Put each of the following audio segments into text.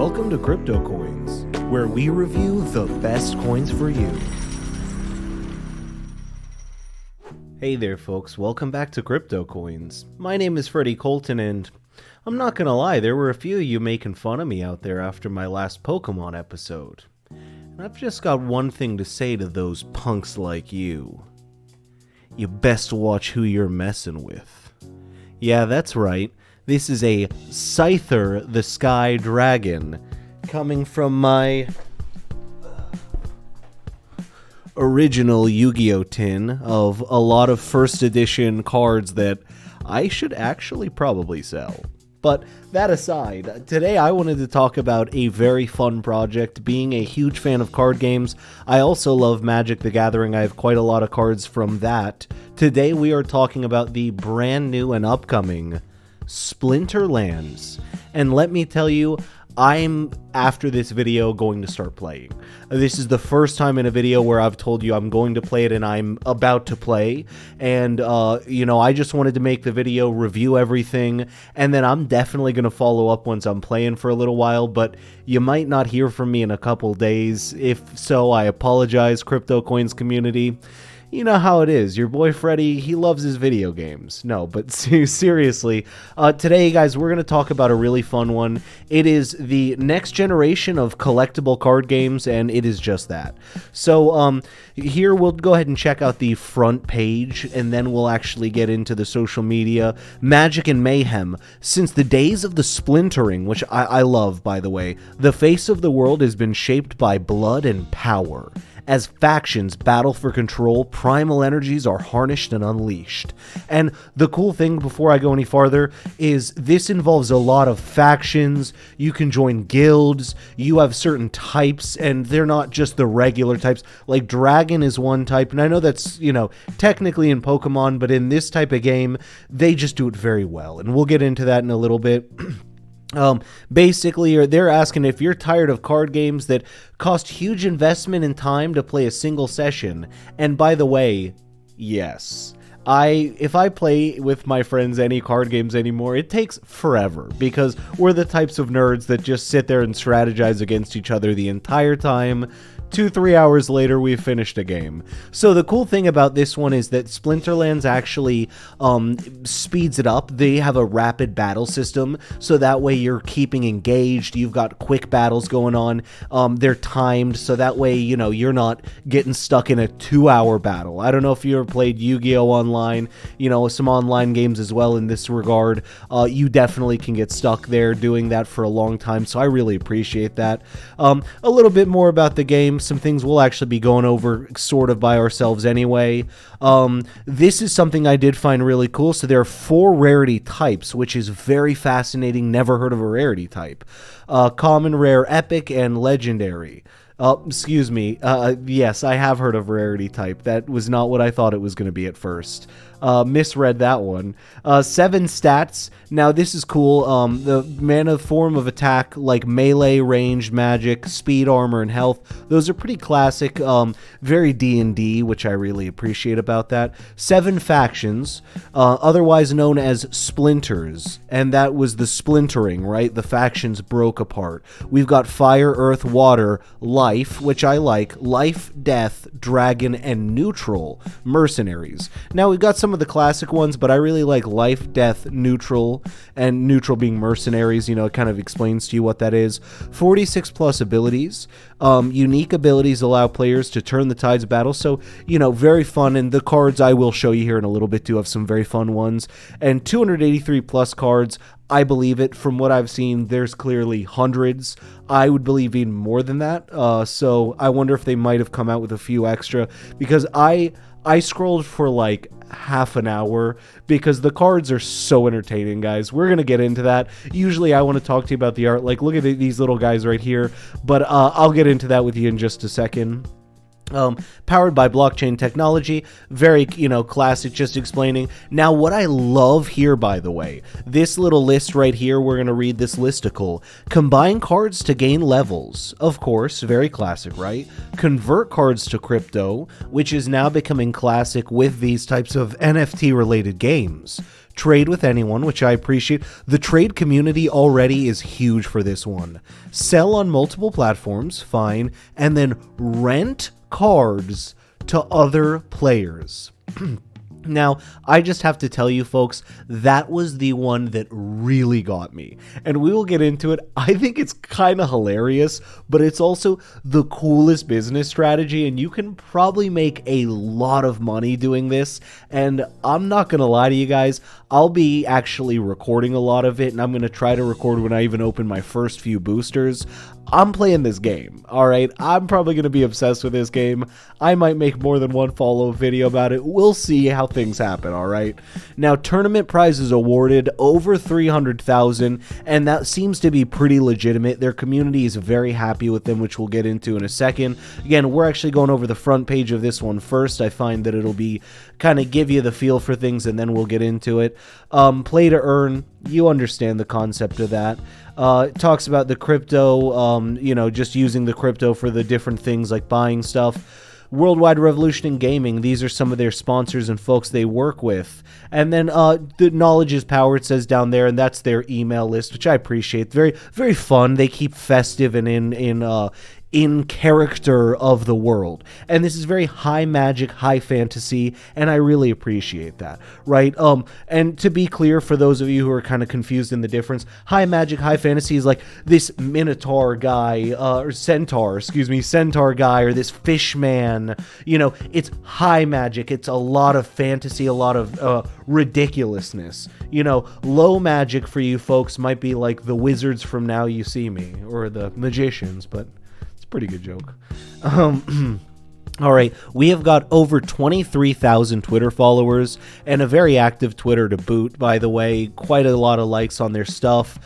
Welcome to CryptoCoins, where we review the best coins for you. Hey there folks, welcome back to CryptoCoins. My name is Freddie Colton and I'm not gonna lie, there were a few of you making fun of me out there after my last Pokemon episode. And I've just got one thing to say to those punks like you. You best watch who you're messing with. Yeah, that's right. This is a Scyther the Sky Dragon, coming from my original Yu-Gi-Oh! Tin of a lot of first edition cards that I should actually probably sell. But that aside, today I wanted to talk about a very fun project. Being a huge fan of card games, I also love Magic the Gathering. I have quite a lot of cards from that. Today we are talking about the brand new and upcoming Splinterlands, and let me tell you, I'm, after this video, going to start playing. This is the first time in a video where I've told you I'm going to play it and I'm about to play, and, I just wanted to make the video, review everything, and then I'm definitely going to follow up once I'm playing for a little while, but you might not hear from me in a couple days. If so, I apologize, CryptoCoins community. You know how it is. Your boy Freddy, he loves his video games. No, but seriously, today, guys, we're going to talk about a really fun one. It is the next generation of collectible card games, and it is just that. So, here we'll go ahead and check out the front page, and then we'll actually get into the social media. Magic and Mayhem. Since the days of the splintering, which I love, by the way, the face of the world has been shaped by blood and power. As factions battle for control, primal energies are harnessed and unleashed. And the cool thing, before I go any farther, is this involves a lot of factions. You can join guilds, you have certain types, and they're not just the regular types. Like Dragon is one type, and I know that's, technically in Pokemon, but in this type of game, they just do it very well. And we'll get into that in a little bit. Basically, they're asking if you're tired of card games that cost huge investment in time to play a single session. And by the way, yes. If I play with my friends any card games anymore, it takes forever because we're the types of nerds that just sit there and strategize against each other the entire time. 2-3 hours later, we've finished a game. So the cool thing about this one is that Splinterlands actually speeds it up. They have a rapid battle system, so that way you're keeping engaged. You've got quick battles going on. They're timed, so that way, you're not getting stuck in a 2-hour battle. I don't know if you ever played Yu-Gi-Oh! Online, some online games as well in this regard. You definitely can get stuck there doing that for a long time, so I really appreciate that. A little bit more about the game. Some things we'll actually be going over sort of by ourselves anyway. This is something I did find really cool. So there are 4 rarity types, which is very fascinating. Never heard of a rarity type. Common, rare, epic, and legendary. Excuse me. Yes, I have heard of rarity type. That was not what I thought it was going to be at first. Misread that one. 7 stats. Now, this is cool. The mana form of attack, like melee, ranged, magic, speed, armor, and health. Those are pretty classic, very D&D, which I really appreciate about that. 7 factions, otherwise known as splinters. And that was the splintering, right? The factions broke apart. We've got fire, earth, water, life, which I like, life, death, dragon, and neutral, mercenaries. Now, we've got some of the classic ones, but I really like life, death, neutral, and neutral being mercenaries. It kind of explains to you what that is. 46 plus abilities. Unique abilities allow players to turn the tides of battle, so, very fun, and the cards I will show you here in a little bit do have some very fun ones. And 283 plus cards. I believe it. From what I've seen, there's clearly hundreds. I would believe even more than that. So I wonder if they might have come out with a few extra, because I scrolled for like half an hour because the cards are so entertaining, guys. We're going to get into that. Usually I want to talk to you about the art. Like, look at these little guys right here. But I'll get into that with you in just a second. Powered by blockchain technology, very, classic, just explaining. Now, what I love here, by the way, this little list right here, we're going to read this listicle. Combine cards to gain levels. Of course, very classic, right? Convert cards to crypto, which is now becoming classic with these types of NFT-related games. trade with anyone, which I appreciate. The trade community already is huge for this one. Sell on multiple platforms, fine, and then rent cards to other players. Now, I just have to tell you folks, that was the one that really got me. And we will get into it. I think it's kind of hilarious, but it's also the coolest business strategy, and you can probably make a lot of money doing this. And I'm not going to lie to you guys, I'll be actually recording a lot of it, and I'm going to try to record when I even open my first few boosters. I'm playing this game, alright? I'm probably going to be obsessed with this game. I might make more than one follow-up video about it. We'll see how things happen, alright? Now, tournament prizes awarded, over 300,000, and that seems to be pretty legitimate. Their community is very happy with them, which we'll get into in a second. Again, we're actually going over the front page of this one first. I find that it'll be kind of give you the feel for things, and then we'll get into it. Play to earn, you understand the concept of that. It talks about the crypto, just using the crypto for the different things like buying stuff. Worldwide Revolution in Gaming, these are some of their sponsors and folks they work with. And then the knowledge is power, it says down there, and that's their email list, which I appreciate. Very, very fun. They keep festive and in character of the world. And this is very high magic, high fantasy, and I really appreciate that, right? And to be clear, for those of you who are kind of confused in the difference, high magic, high fantasy is like this minotaur guy, or centaur guy, or this fish man. It's high magic. It's a lot of fantasy, a lot of ridiculousness. Low magic for you folks might be like the wizards from Now You See Me, or the magicians, but pretty good joke. All right, we have got over 23,000 Twitter followers and a very active Twitter to boot, by the way. Quite a lot of likes on their stuff.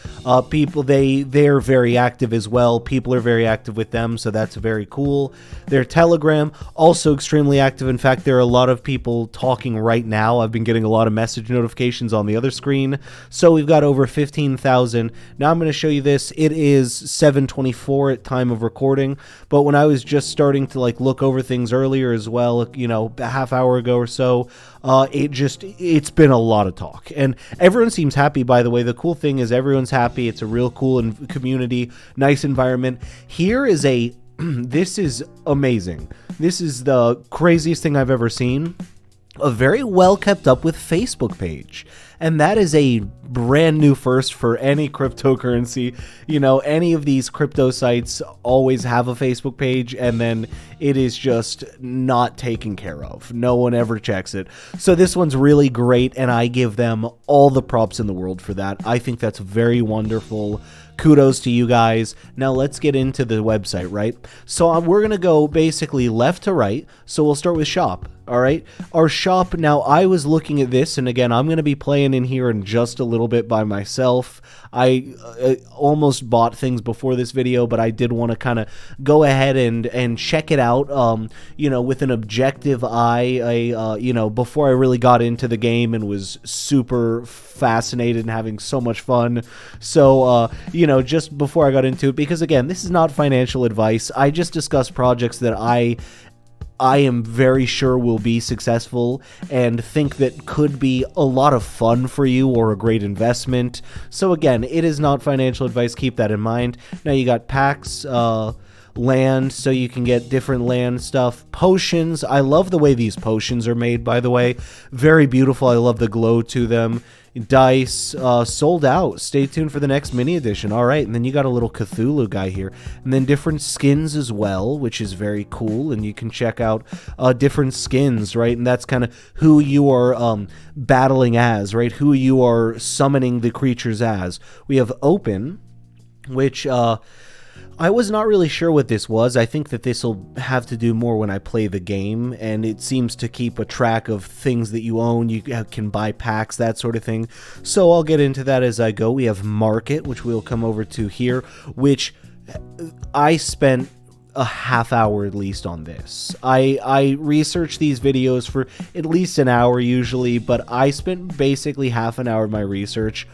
People, they're very active as well. People are very active with them, so that's very cool. Their Telegram, also extremely active. In fact, there are a lot of people talking right now. I've been getting a lot of message notifications on the other screen. So we've got over 15,000. Now I'm going to show you this. It is 7:24 at time of recording, but when I was just starting to look over things earlier as well, a half hour ago or so, it's been a lot of talk, and everyone seems happy. By the way, the cool thing is everyone's happy. It's a real cool community, nice environment. Here is this is amazing. This is the craziest thing I've ever seen. A very well kept up with Facebook page. And that is a brand new first for any cryptocurrency. Any of these crypto sites always have a Facebook page, and then it is just not taken care of. No one ever checks it. So this one's really great, and I give them all the props in the world for that. I think that's very wonderful. Kudos to you guys. Now let's get into the website, right? So we're going to go basically left to right. So we'll start with shop. All right, our shop. Now I was looking at this, and again, I'm going to be playing in here in just a little bit by myself. I almost bought things before this video, but I did want to kind of go ahead and check it out, with an objective eye. Before I really got into the game and was super fascinated and having so much fun. So, just before I got into it, because again, this is not financial advice. I just discuss projects that I am very sure will be successful and think that could be a lot of fun for you or a great investment. So again, it is not financial advice. Keep that in mind. Now you got packs, land, so you can get different land stuff. Potions. I love the way these potions are made, by the way. Very beautiful. I love the glow to them. Dice, sold out. Stay tuned for the next mini edition. All right, and then you got a little Cthulhu guy here, and then different skins as well, which is very cool. And you can check out different skins, right? And that's kind of who you are battling as, right? Who you are summoning the creatures as. We have open, which I was not really sure what this was. I think that this will have to do more when I play the game, and it seems to keep a track of things that you own. You can buy packs, that sort of thing. So I'll get into that as I go. We have market, which we'll come over to here, which I spent a half hour at least on this. I research these videos for at least an hour usually, but I spent basically half an hour of my research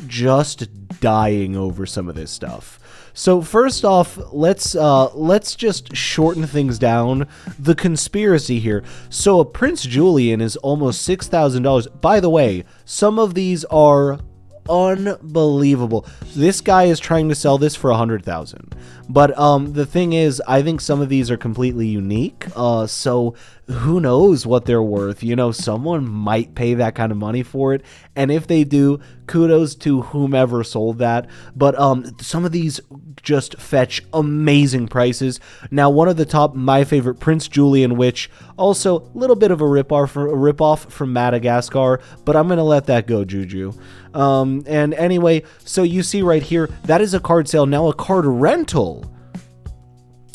just dying over some of this stuff. So first off, let's just shorten things down. The conspiracy here. So a Prince Julian is almost $6,000. By the way, some of these are unbelievable. This guy is trying to sell this for 100,000. But the thing is, I think some of these are completely unique. So who knows what they're worth? You know, someone might pay that kind of money for it. And if they do, kudos to whomever sold that. But some of these just fetch amazing prices. Now, one of the top, my favorite, Prince Julian, which also a little bit of a ripoff from Madagascar, but I'm going to let that go, Juju. And anyway, so you see right here, that is a card sale. Now a card rental.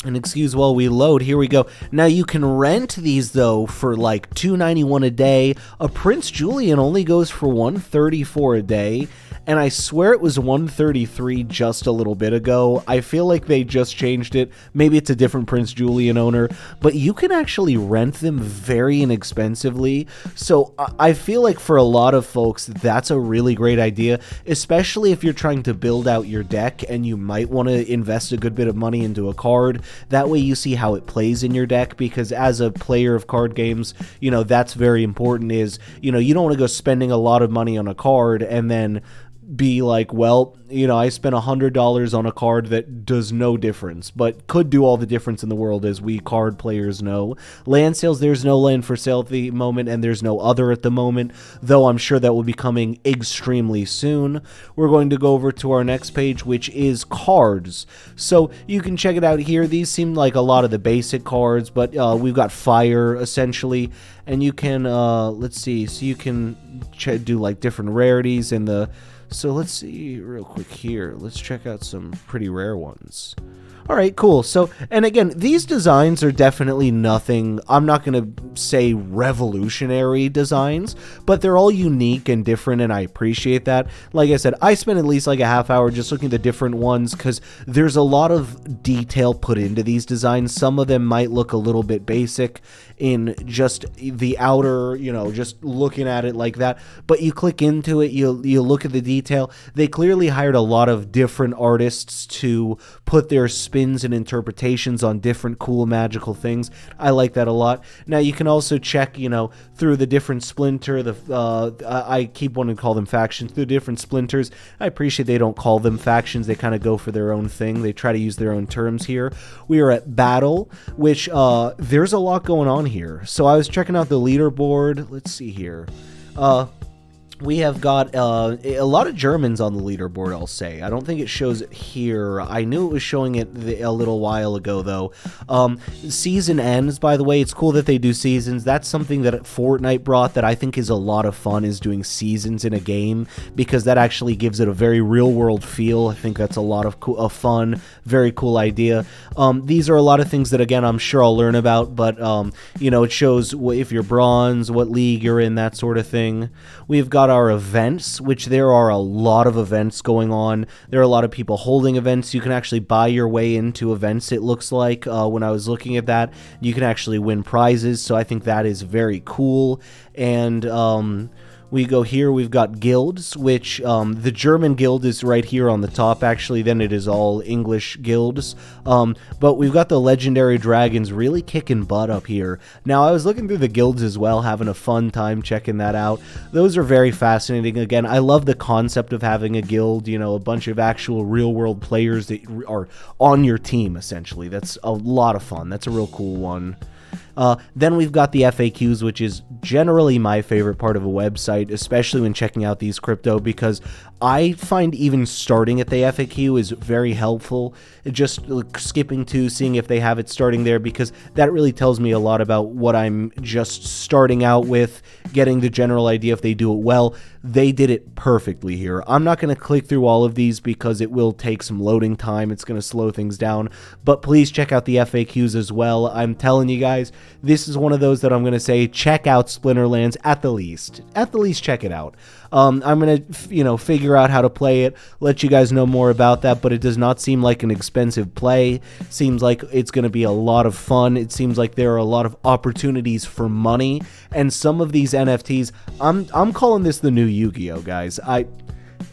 And excuse while we load, here we go. Now you can rent these though for like $291 a day. A Prince Julian only goes for $134 a day. And I swear it was $133 just a little bit ago. I feel like they just changed it. Maybe it's a different Prince Julian owner, but you can actually rent them very inexpensively. So I feel like for a lot of folks, that's a really great idea, especially if you're trying to build out your deck and you might want to invest a good bit of money into a card. That way you see how it plays in your deck, because as a player of card games, you know, that's very important. Is, you know, you don't want to go spending a lot of money on a card and then be like, well, you know, I spent $100 on a card that does no difference, but could do all the difference in the world, as we card players know. Land sales, there's no land for sale at the moment, and there's no other at the moment, though I'm sure that will be coming extremely soon. We're going to go over to our next page, which is cards. So you can check it out here. These seem like a lot of the basic cards, but we've got fire, essentially, and you can, let's see, so you can do like different rarities in the... So let's see real quick here. Let's check out some pretty rare ones. All right, cool. So, and again, these designs are definitely nothing, I'm not going to say revolutionary designs, but they're all unique and different, and I appreciate that. Like I said, I spent at least like a half hour just looking at the different ones, because there's a lot of detail put into these designs. Some of them might look a little bit basic in just the outer, you know, just looking at it like that, but you click into it, you look at the detail. They clearly hired a lot of different artists to put their spins and interpretations on different cool magical things. I like that a lot. Now you can also check, you know, through the different splinter, I keep wanting to call them factions, through different splinters. I appreciate they don't call them factions. They kind of go for their own thing. They try to use their own terms here. We are at battle, which there's a lot going on here. So I was checking out the leaderboard. Let's see here. We have got a lot of Germans on the leaderboard, I'll say. I don't think it shows it here. I knew it was showing it a little while ago, though. Season ends, by the way. It's cool that they do seasons. That's something that Fortnite brought that I think is a lot of fun, is doing seasons in a game, because that actually gives it a very real-world feel. I think that's a lot of fun, very cool idea. These are a lot of things that, again, I'm sure I'll learn about, but, you know, it shows if you're bronze, what league you're in, that sort of thing. We've got our events, which there are a lot of events going on. There are a lot of people holding events. You can actually buy your way into events, it looks like. When I was looking at that, you can actually win prizes, so I think that is very cool. And we go here, we've got guilds, which the German guild is right here on the top, actually. Then it is all English guilds. But we've got the legendary dragons really kicking butt up here. Now, I was looking through the guilds as well, having a fun time checking that out. Those are very fascinating. Again, I love the concept of having a guild, you know, a bunch of actual real-world players that are on your team, essentially. That's a lot of fun. That's a real cool one. Then we've got the FAQs, which is generally my favorite part of a website, especially when checking out these crypto, because I find even starting at the FAQ is very helpful. Just skipping to seeing if they have it starting there, because that really tells me a lot about what I'm just starting out with, getting the general idea if they do it well. They did it perfectly here. I'm not going to click through all of these because it will take some loading time. It's going to slow things down, but please check out the FAQs as well. I'm telling you guys, this is one of those that I'm going to say, check out Splinterlands at the least. At the least, check it out. I'm going to, you know, figure out how to play it, let you guys know more about that, but it does not seem like an expensive play. Seems like it's going to be a lot of fun. It seems like there are a lot of opportunities for money, and some of these NFTs, I'm calling this the new Yu-Gi-Oh, guys.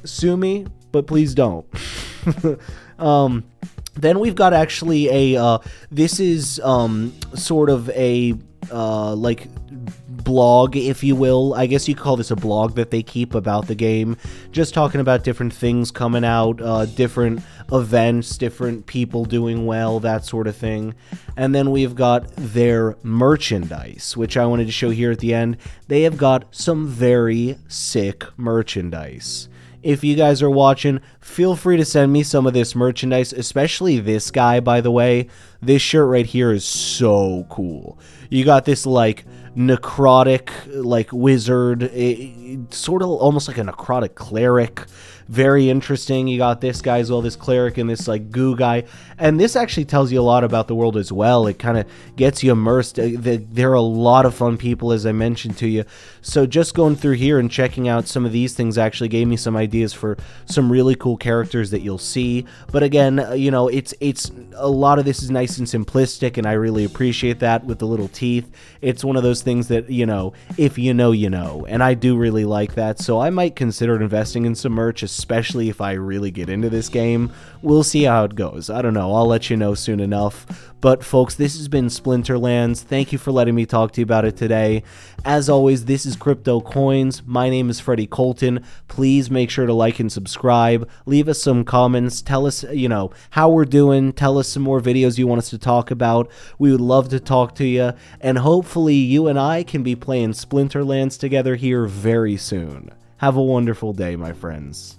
Sue me, but please don't. Then we've got actually this is sort of a like blog, if you will. I guess you could call this a blog that they keep about the game, just talking about different things coming out, different events, different people doing well, that sort of thing. And then we've got their merchandise, which I wanted to show here at the end. They have got some very sick merchandise. If you guys are watching, feel free to send me some of this merchandise, especially this guy, by the way. This shirt right here is so cool. You got this, like, necrotic, like, wizard, sort of almost like a necrotic cleric. Very interesting. You got this guy as well, this cleric, and this, like, goo guy. And this actually tells you a lot about the world as well. It kind of gets you immersed. There are a lot of fun people, as I mentioned to you. So just going through here and checking out some of these things actually gave me some ideas for some really cool characters that you'll see. But again, you know, it's a lot of this is nice and simplistic, and I really appreciate that with the little teeth. It's one of those things that, you know, if you know, you know. And I do really like that. So I might consider investing in some merch, especially if I really get into this game. We'll see how it goes. I don't know. I'll let you know soon enough. But folks, this has been Splinterlands. Thank you for letting me talk to you about it today. As always, this is CryptoCoins. My name is Freddie Colton. Please make sure to like and subscribe. Leave us some comments. Tell us, you know, how we're doing. Tell us some more videos you want us to talk about. We would love to talk to you. And hopefully you and I can be playing Splinterlands together here very soon. Have a wonderful day, my friends.